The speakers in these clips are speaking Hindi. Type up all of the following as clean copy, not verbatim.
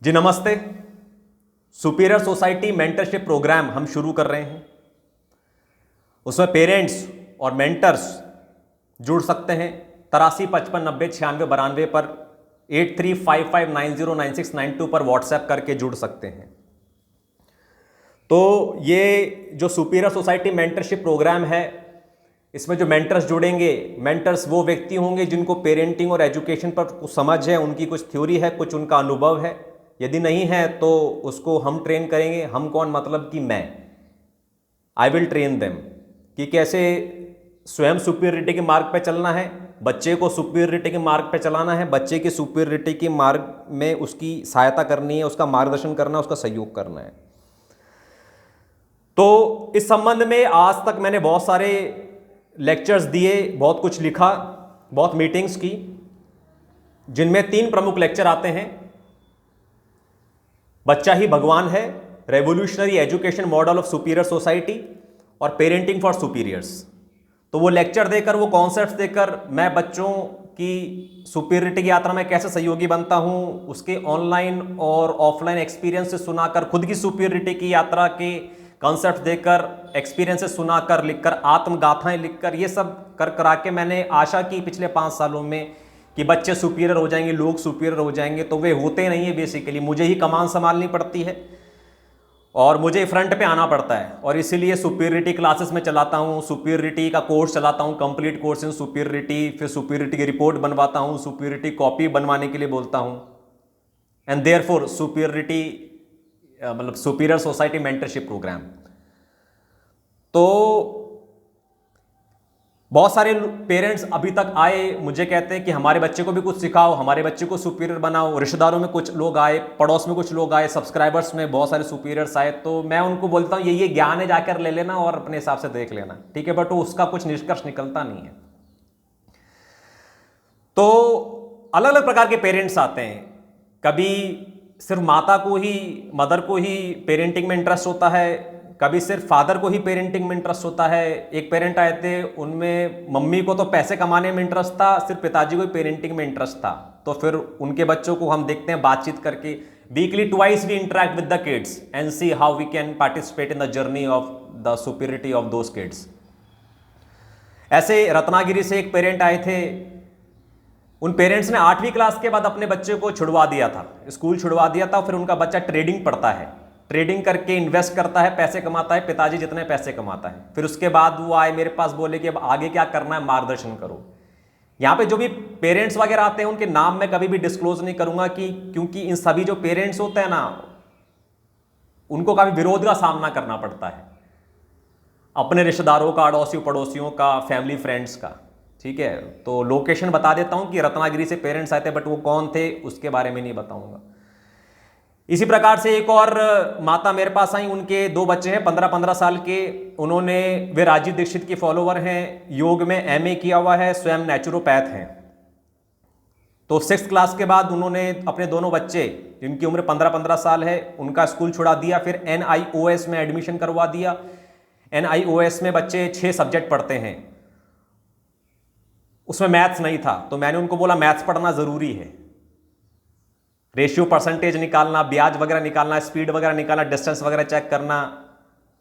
जी नमस्ते। सुपीरियर सोसाइटी मेंटरशिप प्रोग्राम हम शुरू कर रहे हैं। उसमें पेरेंट्स और मेंटर्स जुड़ सकते हैं। 83 55 90 96 92 पर 8355909692 पर व्हाट्सएप करके जुड़ सकते हैं। तो ये जो सुपीरियर सोसाइटी मेंटरशिप प्रोग्राम है, इसमें जो मेंटर्स जुड़ेंगे, मेंटर्स वो व्यक्ति होंगे जिनको पेरेंटिंग और एजुकेशन पर कुछ समझ है, उनकी कुछ थ्योरी है, कुछ उनका अनुभव है। यदि नहीं है तो उसको हम ट्रेन करेंगे। हम कौन, मतलब कि मैं, आई विल ट्रेन देम कि कैसे स्वयं सुपीरियरिटी के मार्ग पे चलना है, बच्चे को सुपीरियरिटी के मार्ग पे चलाना है, बच्चे की सुपीरियरिटी के मार्ग में उसकी सहायता करनी है, उसका मार्गदर्शन करना है, उसका सहयोग करना है। तो इस संबंध में आज तक मैंने बहुत सारे लेक्चर्स दिए, बहुत कुछ लिखा, बहुत मीटिंग्स की, जिनमें 3 प्रमुख लेक्चर आते हैं। बच्चा ही भगवान है, revolutionary education model of superior society और पेरेंटिंग फॉर सुपीरियर्स। तो वो लेक्चर देकर, वो कॉन्सेप्ट्स देकर मैं बच्चों की सुपीरियरिटी की यात्रा में कैसे सहयोगी बनता हूं, उसके ऑनलाइन और ऑफलाइन एक्सपीरियंस से सुनाकर, खुद की सुपीरियरिटी की यात्रा के कॉन्सेप्ट देकर, एक्सपीरियंसेस सुनाकर, लिखकर, आत्मगाथाएं लिखकर, ये सब कर करा के मैंने आशा की पिछले 5 सालों में कि बच्चे सुपीरियर हो जाएंगे, लोग सुपीरियर हो जाएंगे। तो वे होते नहीं है। बेसिकली मुझे ही कमान संभालनी पड़ती है और मुझे फ्रंट पे आना पड़ता है, और इसीलिए सुपीरियरिटी क्लासेस में चलाता हूँ, सुपीरियरिटी का कोर्स चलाता हूँ, कंप्लीट कोर्स इन सुपीरियरिटी, फिर सुपीरियरिटी की रिपोर्ट बनवाता हूँ, सुपीरियरिटी कॉपी बनवाने के लिए बोलता हूँ। एंड देयरफॉर सुपीरियरिटी मतलब सुपीरियर सोसाइटी मेंटरशिप प्रोग्राम। तो बहुत सारे पेरेंट्स अभी तक आए, मुझे कहते हैं कि हमारे बच्चे को भी कुछ सिखाओ, हमारे बच्चे को सुपीरियर बनाओ। रिश्तेदारों में कुछ लोग आए, पड़ोस में कुछ लोग आए, सब्सक्राइबर्स में बहुत सारे सुपीरियर्स आए। तो मैं उनको बोलता हूँ ये ज्ञान है, जाकर ले लेना और अपने हिसाब से देख लेना, ठीक है। बट उसका कुछ निष्कर्ष निकलता नहीं है। तो अलग अलग प्रकार के पेरेंट्स आते हैं। कभी सिर्फ माता को ही, मदर को ही पेरेंटिंग में इंटरेस्ट होता है, कभी सिर्फ फादर को ही पेरेंटिंग में इंटरेस्ट होता है। एक पेरेंट आए थे, उनमें मम्मी को तो पैसे कमाने में इंटरेस्ट था, सिर्फ पिताजी को ही पेरेंटिंग में इंटरेस्ट था। तो फिर उनके बच्चों को हम देखते हैं बातचीत करके। Weekly twice we interact with the kids and see how we can participate in the journey of the superiority of those kids. ऐसे रत्नागिरी से एक पेरेंट आए थे। उन पेरेंट्स ने 8वीं क्लास के बाद अपने बच्चे को छुड़वा दिया था, स्कूल छुड़वा दिया था। फिर उनका बच्चा ट्रेडिंग पढ़ता है, ट्रेडिंग करके इन्वेस्ट करता है, पैसे कमाता है, पिताजी जितने पैसे कमाता है। फिर उसके बाद वो आए मेरे पास, बोले कि अब आगे क्या करना है, मार्गदर्शन करो। यहाँ पे जो भी पेरेंट्स वगैरह आते हैं उनके नाम मैं कभी भी डिस्क्लोज नहीं करूंगा, कि क्योंकि इन सभी जो पेरेंट्स होते हैं ना, उनको काफी विरोध का सामना करना पड़ता है, अपने रिश्तेदारों का, अड़ोसी पड़ोसियों का, फैमिली फ्रेंड्स का, ठीक है। तो लोकेशन बता देता हूं कि रत्नागिरी से पेरेंट्स आए थे, बट वो कौन थे उसके बारे में नहीं बताऊंगा। इसी प्रकार से एक और माता मेरे पास आई, उनके 2 बच्चे हैं 15-15 साल के। वे राजीव दीक्षित की फॉलोवर हैं, योग में MA किया हुआ है, स्वयं नेचुरोपैथ हैं। तो 6th क्लास के बाद उन्होंने अपने दोनों बच्चे, जिनकी उम्र 15-15 साल है, उनका स्कूल छुड़ा दिया, फिर NIOS में एडमिशन करवा दिया। NIOS में बच्चे 6 सब्जेक्ट पढ़ते हैं, उसमें मैथ्स नहीं था। तो मैंने उनको बोला मैथ्स पढ़ना जरूरी है, रेशियो परसेंटेज निकालना, ब्याज वगैरह निकालना, स्पीड वगैरह निकालना, डिस्टेंस वगैरह चेक करना।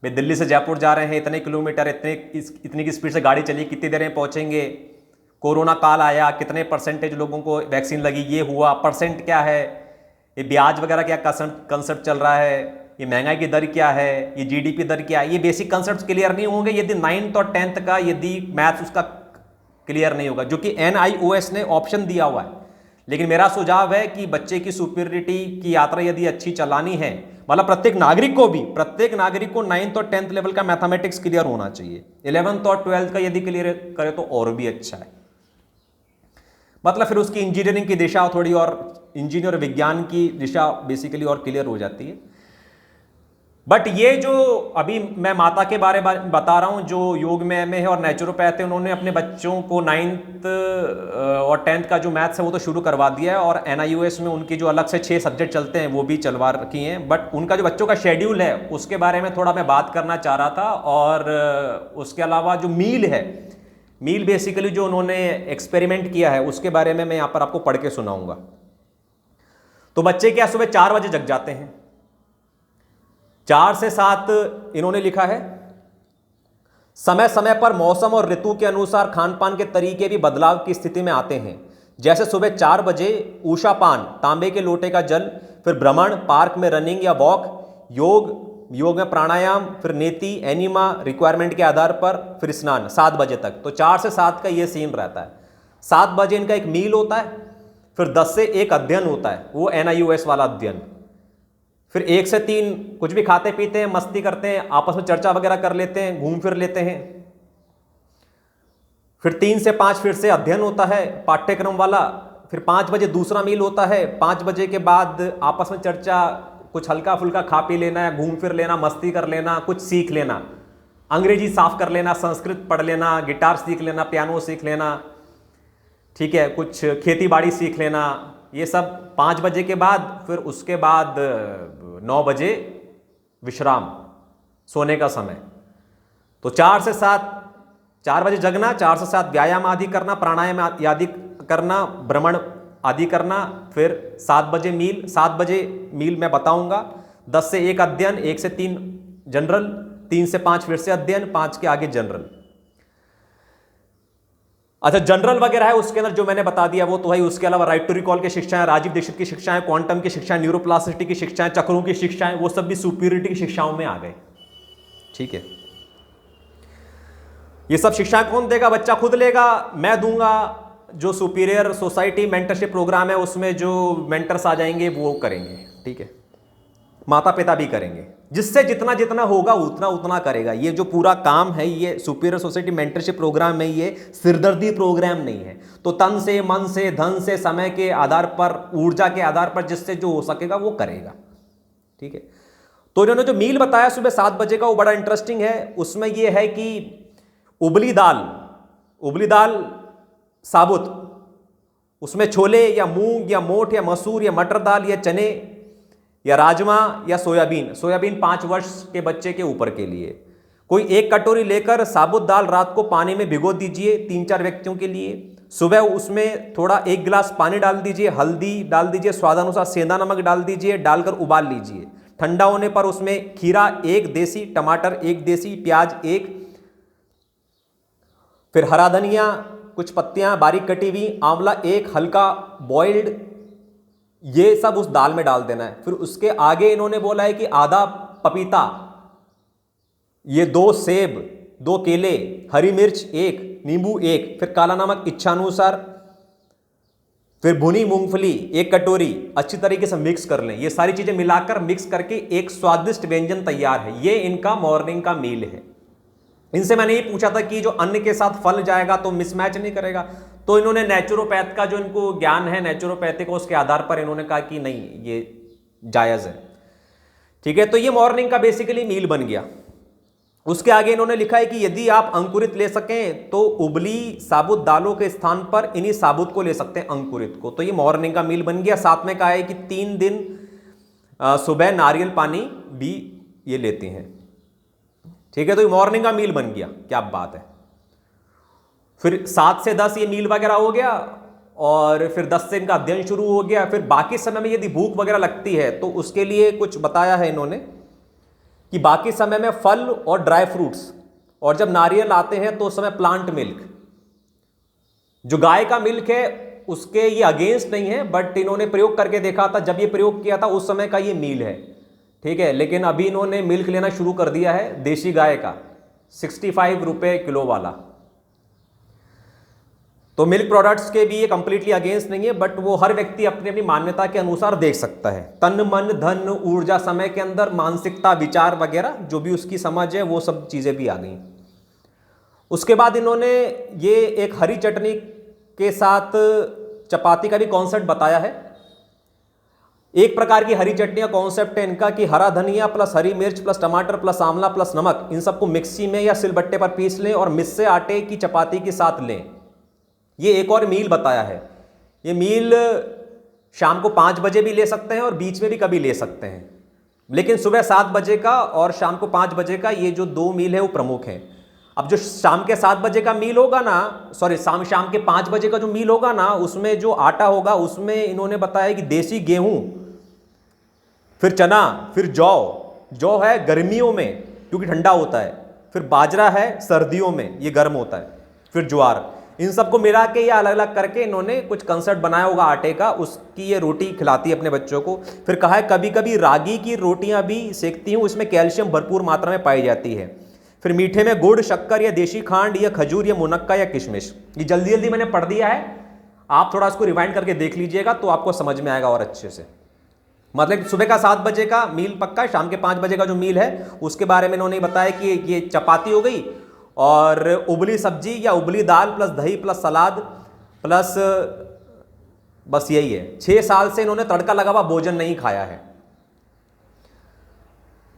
वे दिल्ली से जयपुर जा रहे हैं, इतने किलोमीटर, इतनी की स्पीड से गाड़ी चली, कितनी देर में पहुंचेंगे, कोरोना काल आया, कितने परसेंटेज लोगों को वैक्सीन लगी, ये हुआ, परसेंट क्या है, ये ब्याज वगैरह क्या कंसेप्ट चल रहा है, ये महंगाई की दर क्या है, ये GDP दर क्या है। ये बेसिक कंसेप्ट क्लियर नहीं होंगे यदि 9th और 10th का यदि मैथ्स उसका क्लियर नहीं होगा, जो कि NIOS ने ऑप्शन दिया हुआ है। लेकिन मेरा सुझाव है कि बच्चे की सुपीरियरिटी की यात्रा यदि अच्छी चलानी है, मतलब प्रत्येक नागरिक को 9th और 10th लेवल का मैथमेटिक्स क्लियर होना चाहिए। 11th और 12th का यदि क्लियर करे तो और भी अच्छा है। मतलब फिर उसकी इंजीनियरिंग की दिशा थोड़ी और, इंजीनियर विज्ञान की दिशा बेसिकली और क्लियर हो जाती है। बट ये जो अभी मैं माता के बारे में बता रहा हूँ, जो योग में MA है और नेचुरोपैथ है, उन्होंने अपने बच्चों को 9th और 10th का जो मैथ्स है वो तो शुरू करवा दिया है, और NIOS में उनकी जो अलग से 6 सब्जेक्ट चलते हैं वो भी चलवा रखी हैं। बट उनका जो बच्चों का शेड्यूल है उसके बारे में थोड़ा मैं बात करना चाह रहा था। और उसके अलावा जो मील बेसिकली जो उन्होंने एक्सपेरिमेंट किया है उसके बारे में मैं यहाँ पर आपको पढ़ के सुनाऊंगा। तो बच्चे क्या सुबह 4 बजे जग जाते हैं। 4 से 7 इन्होंने लिखा है, समय समय पर मौसम और ऋतु के अनुसार खान पान के तरीके भी बदलाव की स्थिति में आते हैं। जैसे सुबह 4 बजे ऊषापान, तांबे के लोटे का जल, फिर भ्रमण, पार्क में रनिंग या वॉक, योग में प्राणायाम, फिर नेति, एनिमा, रिक्वायरमेंट के आधार पर, फिर स्नान 7 बजे तक। तो 4 से 7 का ये सीन रहता है। 7 बजे इनका एक मील होता है, फिर 10 से 1 अध्ययन होता है, वो NIOS वाला अध्ययन। फिर 1 से 3 कुछ भी खाते पीते हैं, मस्ती करते हैं, आपस में चर्चा वगैरह कर लेते हैं, घूम फिर लेते हैं। फिर 3 से 5 फिर से अध्ययन होता है पाठ्यक्रम वाला। फिर 5 बजे दूसरा मील होता है। 5 बजे के बाद आपस में चर्चा, कुछ हल्का फुल्का खा पी लेना है, घूम फिर लेना, मस्ती कर लेना, कुछ सीख लेना, अंग्रेजी साफ कर लेना, संस्कृत पढ़ लेना, गिटार सीख लेना, पियानो सीख लेना, ठीक है, कुछ खेती बाड़ी सीख लेना, ये सब 5 बजे के बाद। फिर उसके बाद 9 बजे विश्राम, सोने का समय। तो 4 से 7, 4 बजे जगना, 4 से 7 व्यायाम आदि करना, प्राणायाम आदि करना, भ्रमण आदि करना, फिर 7 बजे मील। 7 बजे मील मैं बताऊंगा। 10 से 1 अध्ययन, 1 से 3 जनरल, 3 से 5 फिर से अध्ययन, 5 के आगे जनरल। अच्छा, जनरल वगैरह है उसके अंदर जो मैंने बता दिया वो तो है। उसके अलावा राइट टू रिकॉल की शिक्षाएं, राजीव दीक्षित की शिक्षाएं, क्वांटम की शिक्षाएं, न्यूरोप्लास्टिसिटी की शिक्षाएं, चक्रों की शिक्षाएं, वो सब भी सुपीरियरिटी की शिक्षाओं में आ गए। ठीक है, ये सब शिक्षाएं कौन देगा? बच्चा खुद लेगा, मैं दूंगा। जो सुपीरियर सोसाइटी मेंटरशिप प्रोग्राम है उसमें जो मेंटर्स आ जाएंगे वो करेंगे। ठीक है, माता पिता भी करेंगे, जिससे जितना जितना होगा उतना उतना करेगा। ये जो पूरा काम है ये सुपीरियर सोसाइटी मेंटरशिप प्रोग्राम में, ये सिरदर्दी प्रोग्राम नहीं है। तो तन से, मन से, धन से, समय के आधार पर, ऊर्जा के आधार पर जिससे जो हो सकेगा वो करेगा। ठीक है, तो इन्होंने जो मील बताया सुबह 7 बजे का वो बड़ा इंटरेस्टिंग है। उसमें ये है कि उबली दाल साबुत, उसमें छोले या मूंग या मोठ या मसूर या मटर दाल या चने या राजमा या सोयाबीन 5 वर्ष के बच्चे के ऊपर के लिए। कोई 1 कटोरी लेकर साबुत दाल रात को पानी में भिगो दीजिए 3-4 व्यक्तियों के लिए। सुबह उसमें थोड़ा 1 गिलास पानी डाल दीजिए, हल्दी डाल दीजिए, स्वादानुसार सेंधा नमक डाल दीजिए, डालकर उबाल लीजिए। ठंडा होने पर उसमें खीरा 1 देसी, टमाटर 1 देसी, प्याज 1, फिर हरा धनिया कुछ पत्तियां बारीक कटी हुई, आंवला 1 हल्का बॉइल्ड, ये सब उस दाल में डाल देना है। फिर उसके आगे इन्होंने बोला है कि आधा पपीता, ये 2 सेब, 2 केले, हरी मिर्च 1, नींबू 1, फिर काला नमक इच्छानुसार, फिर भुनी मूंगफली 1 कटोरी, अच्छी तरीके से मिक्स कर लें। ये सारी चीजें मिलाकर मिक्स करके एक स्वादिष्ट व्यंजन तैयार है। ये इनका मॉर्निंग का मील है। इनसे मैंने ये पूछा था कि जो अन्न के साथ फल जाएगा तो मिसमैच नहीं करेगा? तो इन्होंने नेचुरोपैथ का जो इनको ज्ञान है नेचुरोपैथी को, उसके आधार पर इन्होंने कहा कि नहीं ये जायज़ है। ठीक है, तो ये मॉर्निंग का बेसिकली मील बन गया। उसके आगे इन्होंने लिखा है कि यदि आप अंकुरित ले सकें तो उबली साबुत दालों के स्थान पर इन्हीं साबुत को ले सकते हैं, अंकुरित को। तो ये मॉर्निंग का मील बन गया। साथ में कहा है कि 3 दिन सुबह नारियल पानी भी ये लेते हैं। ठीक है, तो ये मॉर्निंग का मील बन गया, क्या बात है। फिर 7 से 10 ये मील वगैरह हो गया, और फिर 10 से इनका अध्ययन शुरू हो गया। फिर बाकी समय में यदि भूख वगैरह लगती है तो उसके लिए कुछ बताया है इन्होंने कि बाकी समय में फल और ड्राई फ्रूट्स, और जब नारियल आते हैं तो उस समय प्लांट मिल्क, जो गाय का मिल्क है उसके ये अगेंस्ट नहीं है, बट इन्होंने प्रयोग करके देखा था। जब ये प्रयोग किया था उस समय का ये मील है। ठीक है, लेकिन अभी इन्होंने मिल्क लेना शुरू कर दिया है देशी गाय का, 65 रुपए किलो वाला। तो मिल्क प्रोडक्ट्स के भी ये कंप्लीटली अगेंस्ट नहीं है, बट वो हर व्यक्ति अपनी अपनी मान्यता के अनुसार देख सकता है। तन मन धन ऊर्जा समय के अंदर मानसिकता विचार वगैरह जो भी उसकी समझ है वो सब चीज़ें भी आ गई। उसके बाद इन्होंने ये एक हरी चटनी के साथ चपाती का भी कॉन्सेप्ट बताया है। एक प्रकार की हरी चटनी का कॉन्सेप्ट है इनका कि हरा धनिया प्लस हरी मिर्च प्लस टमाटर प्लस आंवला प्लस नमक, इन सबको मिक्सी में या सिलबट्टे पर पीस लें और मिस्से आटे की चपाती के साथ लें। ये एक और मील बताया है। ये मील शाम को 5 बजे भी ले सकते हैं और बीच में भी कभी ले सकते हैं, लेकिन सुबह 7 बजे का और शाम को 5 बजे का ये जो 2 मील है वो प्रमुख हैं। अब जो शाम के 7 बजे का मील होगा ना, सॉरी शाम के 5 बजे का जो मील होगा ना, उसमें जो आटा होगा उसमें इन्होंने बताया कि देसी गेहूं फिर चना, फिर जौ, जौ है गर्मियों में क्योंकि ठंडा होता है, फिर बाजरा है सर्दियों में, ये गर्म होता है, फिर ज्वार। इन सबको मिला के या अलग अलग करके इन्होंने कुछ कंसेप्ट बनाया होगा आटे का, उसकी ये रोटी खिलाती है अपने बच्चों को। फिर कहा है कभी कभी रागी की रोटियां भी सेकती हूँ, इसमें कैल्शियम भरपूर मात्रा में पाई जाती है। फिर मीठे में गुड़, शक्कर या देशी खांड या खजूर या मुनक्का या किशमिश। ये जल्दी जल्दी मैंने पढ़ दिया है, आप थोड़ा इसको रिवाइंड करके देख लीजिएगा तो आपको समझ में आएगा और अच्छे से। मतलब सुबह का 7 बजे का मील पक्का, शाम के 5 बजे का जो मील है उसके बारे में इन्होंने बताया कि ये चपाती हो गई और उबली सब्जी या उबली दाल प्लस दही प्लस सलाद प्लस, बस यही है। 6 साल से इन्होंने तड़का लगा हुआ भोजन नहीं खाया है।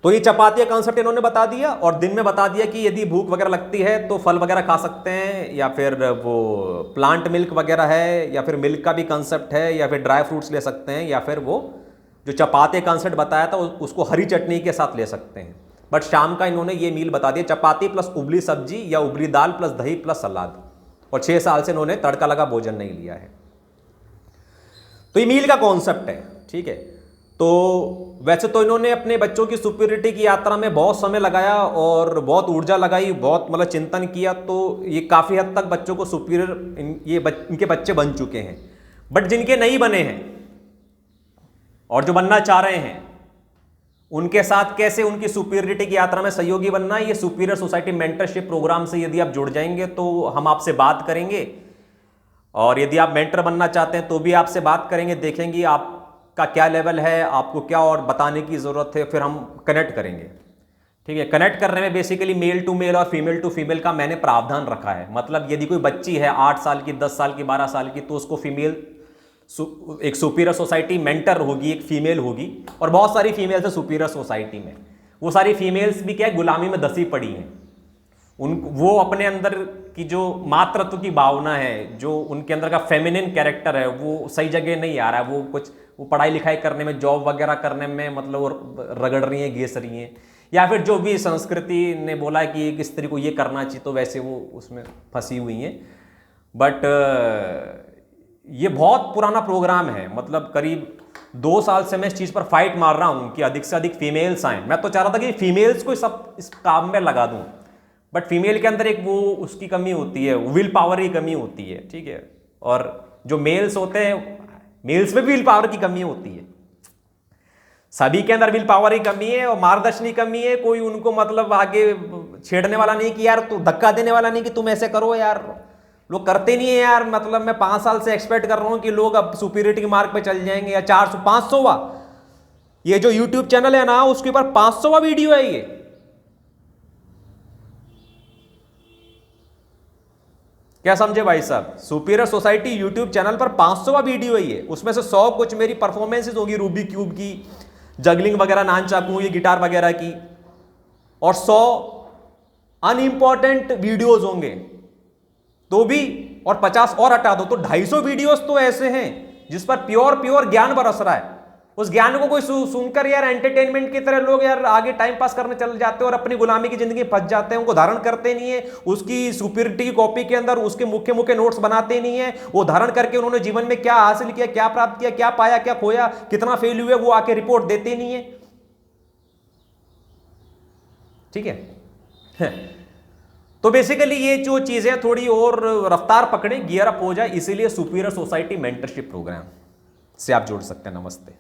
तो ये चपाती का कंसेप्ट इन्होंने बता दिया और दिन में बता दिया कि यदि भूख वगैरह लगती है तो फल वगैरह खा सकते हैं, या फिर वो प्लांट मिल्क वगैरह है, या फिर मिल्क का भी कंसेप्ट है, या फिर ड्राई फ्रूट्स ले सकते हैं, या फिर वो जो चपाती कंसेप्ट बताया था उसको हरी चटनी के साथ ले सकते हैं। बट शाम का इन्होंने ये मील बता दिया, चपाती प्लस उबली सब्जी या उबली दाल प्लस दही प्लस सलाद, और 6 साल से इन्होंने तड़का लगा भोजन नहीं लिया है। तो ये मील का कॉन्सेप्ट है, ठीक है। तो वैसे तो इन्होंने अपने बच्चों की सुपीरियरिटी की यात्रा में बहुत समय लगाया और बहुत ऊर्जा लगाई, बहुत मतलब चिंतन किया, तो ये काफ़ी हद तक बच्चों को सुपीरियर इनके बच्चे बन चुके हैं। बट जिनके नहीं बने हैं और जो बनना चाह रहे हैं उनके साथ कैसे उनकी सुपीरियरिटी की यात्रा में सहयोगी बनना है, ये सुपीरियर सोसाइटी मेंटरशिप प्रोग्राम से यदि आप जुड़ जाएंगे तो हम आपसे बात करेंगे। और यदि आप मेंटर बनना चाहते हैं तो भी आपसे बात करेंगे, देखेंगे आपका क्या लेवल है, आपको क्या और बताने की ज़रूरत है, फिर हम कनेक्ट करेंगे, ठीक है। कनेक्ट करने में बेसिकली मेल टू मेल और फीमेल टू फीमेल का मैंने प्रावधान रखा है। मतलब यदि कोई बच्ची है 8 साल की, 10 साल की, 12 साल की, तो उसको फीमेल एक सुपीरियर सोसाइटी मेंटर होगी, एक फीमेल होगी, और बहुत सारी फीमेल्स है सुपीरियर सोसाइटी में। वो सारी फीमेल्स भी क्या है, गुलामी में दसी पड़ी हैं। वो अपने अंदर की जो मातृत्व की भावना है, जो उनके अंदर का फेमिनिन कैरेक्टर है, वो सही जगह नहीं आ रहा है। वो पढ़ाई लिखाई करने में, जॉब वगैरह करने में मतलब वो रगड़ रही हैं, घिस रही हैं, या फिर जो भी संस्कृति ने बोला है कि एक स्त्री को ये करना चाहिए तो वैसे वो उसमें फंसी हुई हैं। बट ये बहुत पुराना प्रोग्राम है, मतलब करीब 2 साल से मैं इस चीज़ पर फाइट मार रहा हूँ कि अधिक से अधिक फीमेल्स आएँ। मैं तो चाह रहा था कि फीमेल्स को सब इस काम में लगा दूँ, बट फीमेल के अंदर एक वो उसकी कमी होती है, विल पावर की कमी होती है, ठीक है। और जो मेल्स होते हैं, मेल्स में भी विल पावर की कमी होती है, सभी के अंदर विल पावर की कमी है और मार्गदर्शन की कमी है। कोई उनको मतलब आगे छेड़ने वाला नहीं कि यार तू, धक्का देने वाला नहीं कि तुम ऐसे करो यार, लोग करते नहीं है यार। मतलब मैं 5 साल से एक्सपेक्ट कर रहा हूं कि लोग अब सुपीरियरिटी के मार्ग पे चल जाएंगे, या 400 500वां ये जो यूट्यूब चैनल है ना, उसके ऊपर 500वां वीडियो है ये। क्या समझे भाई साहब, सुपीरियर सोसाइटी यूट्यूब चैनल पर 500वां वीडियो है ये। उसमें से 100 कुछ मेरी परफॉर्मेंसेज होगी, रूबी क्यूब की, जगलिंग वगैरह, नान चाकू, ये गिटार वगैरह की, और 100 अनइंपॉर्टेंट वीडियोज होंगे तो भी, और 50 और हटा दो तो 250 वीडियोस तो ऐसे हैं जिस पर प्योर ज्ञान बरस रहा है। उस ज्ञान को कोई सुनकर यार एंटरटेनमेंट की तरह लोग यार आगे टाइम पास करने चल जाते हैं और अपनी गुलामी की जिंदगी फंस जाते हैं। उनको धारण करते नहीं है, उसकी सुपीरियरिटी की कॉपी के अंदर उसके मुख्य मुख्य नोट्स बनाते नहीं है। वो धारण करके उन्होंने जीवन में क्या हासिल किया, क्या प्राप्त किया, क्या पाया, क्या खोया, कितना फेल हुए, वो आके रिपोर्ट देते नहीं है, ठीक है। तो बेसिकली ये जो चीजें थोड़ी और रफ्तार पकड़े, गियर अप हो जाए, इसीलिए सुपीरियर सोसाइटी मेंटरशिप प्रोग्राम से आप जुड़ सकते हैं। नमस्ते।